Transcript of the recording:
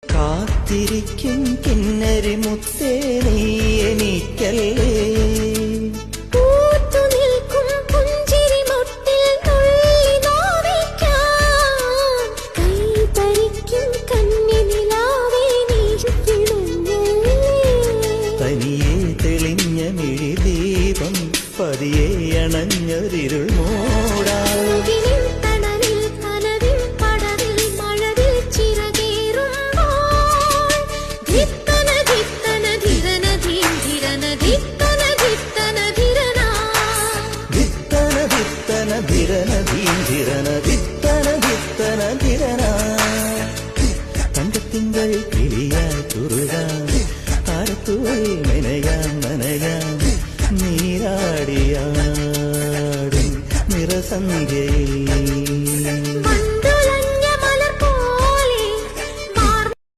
കാത്തിരിക്കും കിന്നരി മുത്തേ നീ എനിക്കല്ലേ തനിയെ തെളിഞ്ഞ മിഴിദീപം പതിയെ അണഞ്ഞൊരിരുൾ മൂടാ തങ്കത്തിങ്കൾ കിളിയായി തുറുകാൻ ആരത്തുവൽ നനയാൻ നീരാടിയാടും നിറസന്ധ്യയിൽ